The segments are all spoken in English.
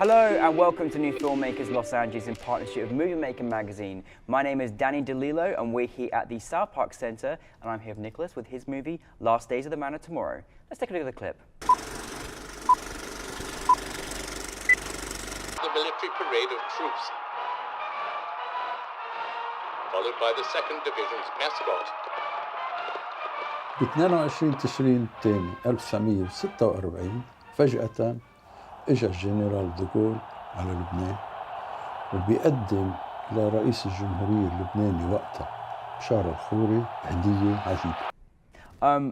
Hello and welcome to NewFilmmakers Los Angeles in partnership with Movie Maker magazine. My name is Danny DeLillo and we're here at the South Park Center and I'm here with Niklas with his movie Last Days of the Man of Tomorrow. Let's take a look at the clip. The military parade of troops, followed by the 2nd Division's escort. ب 22 تشرين الثاني 1946 فجأة اجى الجنرال دوغول على لبنان وبيقدم لرئيس الجمهورية اللبناني وقتها بشار الخوري هدية عجيبة.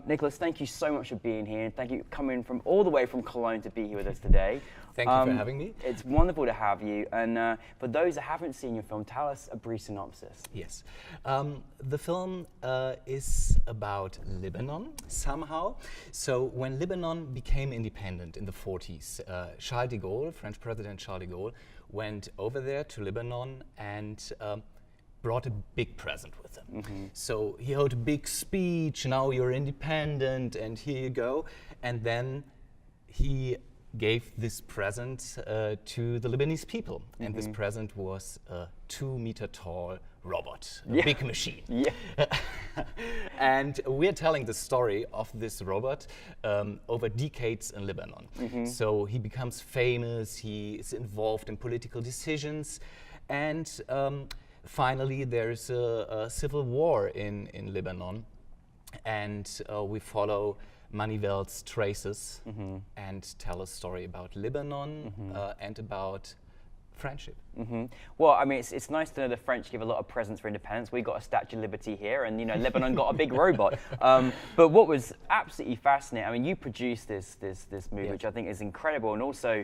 Niklas, thank you so much for being here and thank you for coming from all the way from Cologne to be here with us today. Thank you for having me. It's wonderful to have you and for those that haven't seen your film, tell us a brief synopsis. Yes. The film is about Lebanon somehow. So when Lebanon became independent in the 40s, Charles de Gaulle, French President Charles de Gaulle, went over there to Lebanon and brought a big present with him. Mm-hmm. So he held a big speech, now you're independent and here you go. And then he gave this present to the Lebanese people. Mm-hmm. And this present was a 2-meter tall robot, a big machine. Yeah. And we're telling the story of this robot over decades in Lebanon. Mm-hmm. So he becomes famous, he is involved in political decisions, and finally, there's a civil war in Lebanon, and we follow Manivel's traces and tell a story about Lebanon and about friendship. Well, I mean, it's nice to know the French give a lot of presents for independence. We got a Statue of Liberty here, and you know, Lebanon got a big robot. But what was absolutely fascinating, I mean, you produced this movie, which I think is incredible, and also,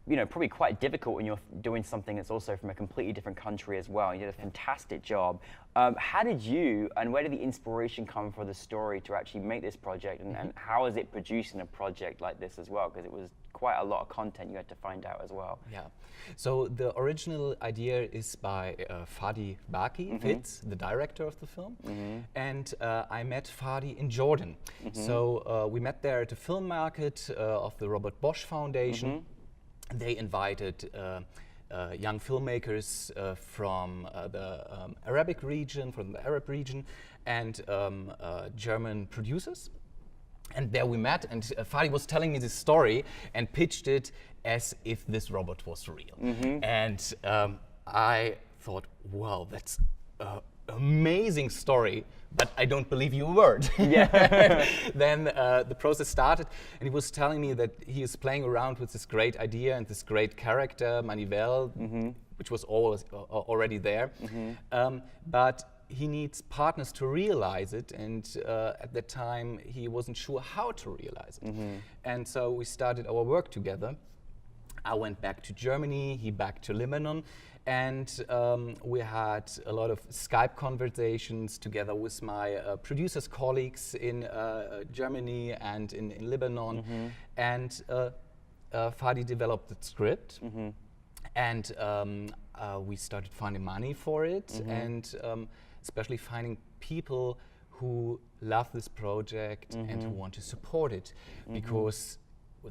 you know, probably quite difficult when you're doing something that's also from a completely different country as well. You did a fantastic job. How did you, and where did the inspiration come for the story to actually make this project, and how is it producing a project like this as well? Because it was quite a lot of content you had to find out as well. Yeah, so the original idea is by Fadi Baki, Fitz, the director of the film, and I met Fadi in Jordan. So we met there at the film market of the Robert Bosch Foundation. They invited young filmmakers from the Arabic region, from the Arab region, and German producers. And there we met, and Fadi was telling me this story and pitched it as if this robot was real. And I thought, wow, that's an amazing story, but I don't believe you a word. Yeah. Then the process started, and he was telling me that he is playing around with this great idea and this great character, Manivel, which was already there. But he needs partners to realize it, and at that time he wasn't sure how to realize it. And so we started our work together. I went back to Germany, he back to Lebanon, and we had a lot of Skype conversations together with my producers' colleagues in Germany and in Lebanon. And Fadi developed the script, and we started finding money for it, and especially finding people who love this project and who want to support it, because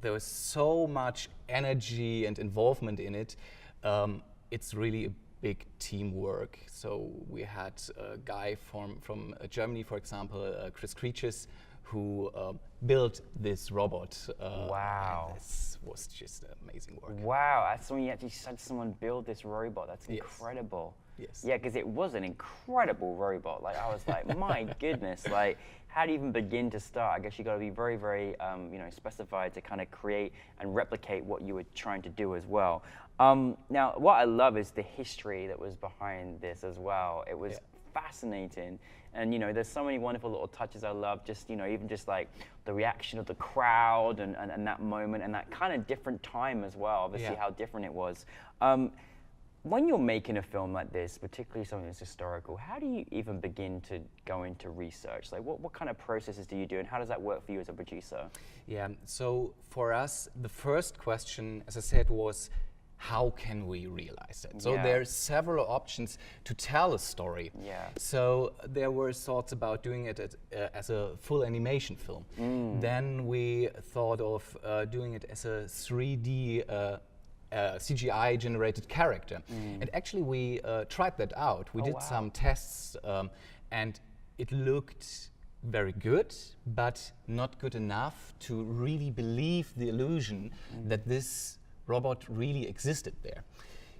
there was so much energy and involvement in it. It's really a big teamwork. So we had a guy from Germany, for example, Chris Creatures, who built this robot. Wow. This was just amazing work. Wow, that's when you actually had someone build this robot. That's incredible. Yes. Yeah, because it was an incredible robot. Like, I was like, my goodness, like, how do you even begin to start? I guess you got to be very, very, you know, specified to kind of create and replicate what you were trying to do as well. Now, what I love is the history that was behind this as well. It was fascinating. And, you know, there's so many wonderful little touches I love, just, you know, even just like the reaction of the crowd and that moment and that kind of different time as well, obviously how different it was. When you're making a film like this, particularly something that's historical, how do you even begin to go into research? Like, what kind of processes do you do, and how does that work for you as a producer? Yeah, so for us, the first question, as I said, was, how can we realize it? So there are several options to tell a story. Yeah. So there were thoughts about doing it as a full animation film. Then we thought of doing it as a 3D CGI generated character. And actually we tried that out. We did some tests and it looked very good, but not good enough to really believe the illusion that this robot really existed there.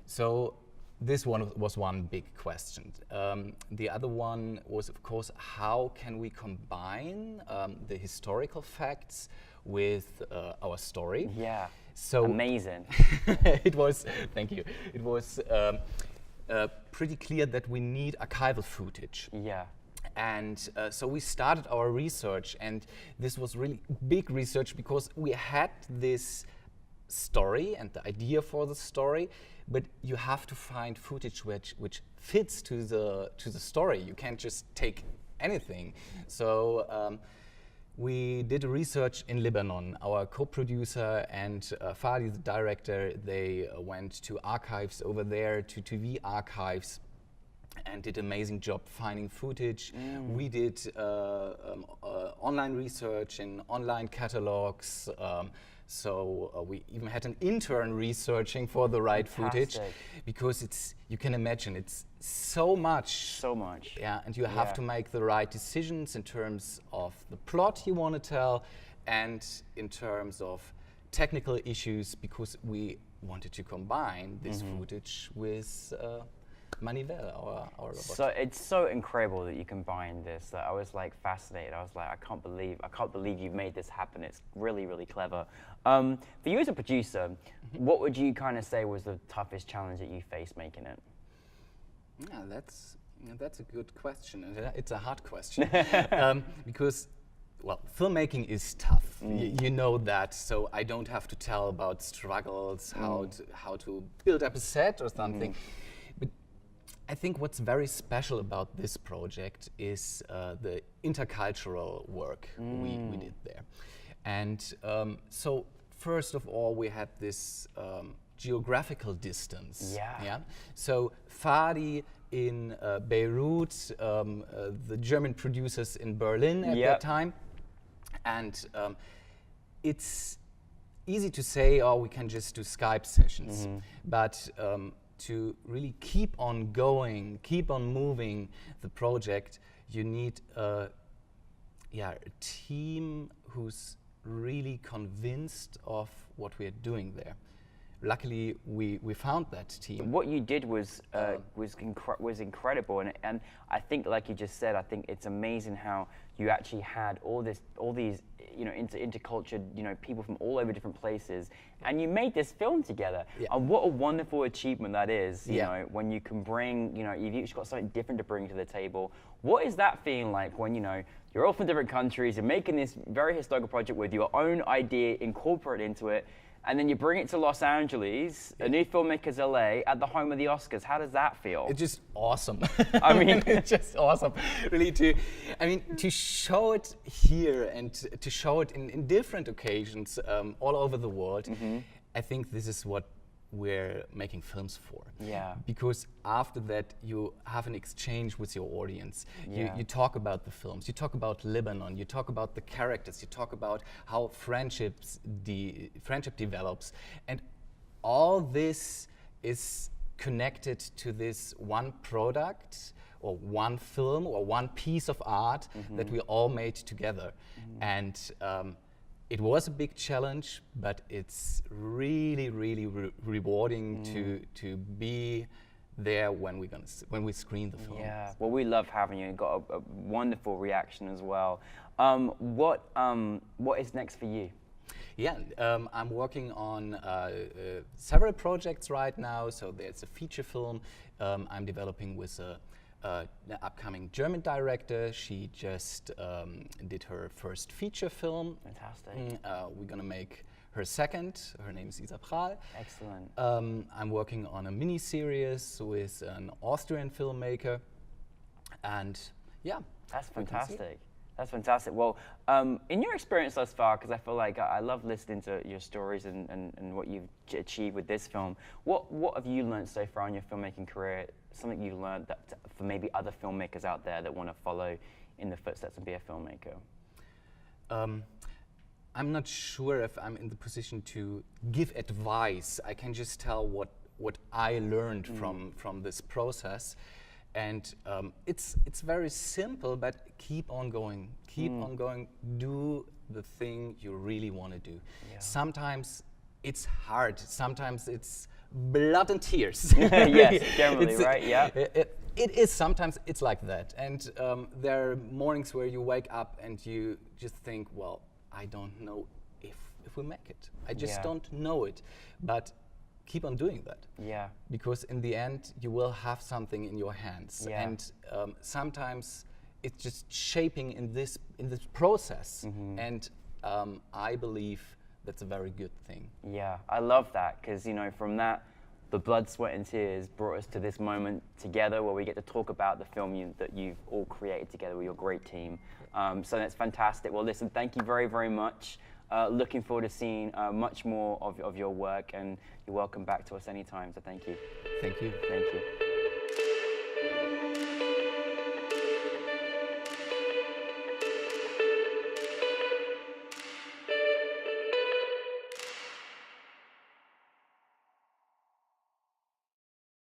So this one was one big question. The other one was, of course, how can we combine the historical facts with our story? Yeah. So amazing. It was, thank you. It was pretty clear that we need archival footage. Yeah. And so we started our research, and this was really big research because we had this story and the idea for the story, but you have to find footage which fits to the story. You can't just take anything. So we did a research in Lebanon. Our co-producer and Fadi, the director, they went to archives over there, to TV archives, and did an amazing job finding footage. We did online research in online catalogs. So we even had an intern researching for the right footage, because it's, you can imagine, it's so much. So much. Yeah, and you have to make the right decisions in terms of the plot you want to tell and in terms of technical issues, because we wanted to combine this footage with Manivelle, our robot. So it's so incredible that you combine this. That I was like fascinated. I was like, I can't believe you made this happen. It's really, really clever. For you as a producer, what would you kind of say was the toughest challenge that you faced making it? Yeah, that's a good question. It's a hard question because, well, filmmaking is tough. You know that. So I don't have to tell about struggles, how to build up a set or something. But I think what's very special about this project is the intercultural work we did there. And so first of all, we had this geographical distance. Yeah. So Fadi in Beirut, the German producers in Berlin at that time. And it's easy to say, oh, we can just do Skype sessions. But to really keep on going, keep on moving the project, you need a team who's really convinced of what we are doing there. Luckily, we found that team. What you did was incredible, and I think, like you just said, I think it's amazing how you actually had all these intercultured people from all over different places, and you made this film together. And what a wonderful achievement that is. You know, when you can bring, you've each got something different to bring to the table. What is that feeling like when you're all from different countries, you're making this very historical project with your own idea incorporated into it, and then you bring it to Los Angeles, a NewFilmmakers LA, at the home of the Oscars? How does that feel? It's just awesome. I mean, it's just awesome, really. To show it here and to show it in different occasions all over the world, I think this is what we're making films for. Yeah. Because after that, you have an exchange with your audience. You talk about the films, you talk about Lebanon, you talk about the characters, you talk about how friendship develops. And all this is connected to this one product or one film or one piece of art that we all made together. And it was a big challenge, but it's really, really rewarding to be there when we screen the film. Yeah. Well, we love having you. You got a wonderful reaction as well. What is next for you? Yeah, I'm working on several projects right now. So there's a feature film I'm developing with the upcoming German director. She just did her first feature film. Fantastic. We're gonna make her second. Her name is Isa Prahl. Excellent. I'm working on a mini-series with an Austrian filmmaker. And yeah. That's fantastic. That's fantastic. Well, in your experience thus far, because I feel like I love listening to your stories and what you've achieved with this film, what have you learned so far in your filmmaking career? Something you learned that for maybe other filmmakers out there that want to follow in the footsteps and be a filmmaker? I'm not sure if I'm in the position to give advice. I can just tell what I learned from this process. And it's very simple, but keep on going. Keep on going. Do the thing you really want to do. Yeah. Sometimes it's hard. Sometimes it's blood and tears. Yes, generally, right? Yeah. It is sometimes it's like that. And there are mornings where you wake up and you just think, well, I don't know if we'll make it. I just don't know it. But keep on doing that. Yeah. Because in the end, you will have something in your hands. Yeah. And sometimes it's just shaping in this process. And I believe that's a very good thing. Yeah, I love that, because from that, the blood, sweat, and tears brought us to this moment together where we get to talk about the film that you've all created together with your great team. So that's fantastic. Well, listen, thank you very, very much. Looking forward to seeing much more of your work, and you're welcome back to us anytime, so thank you. Thank you. Thank you.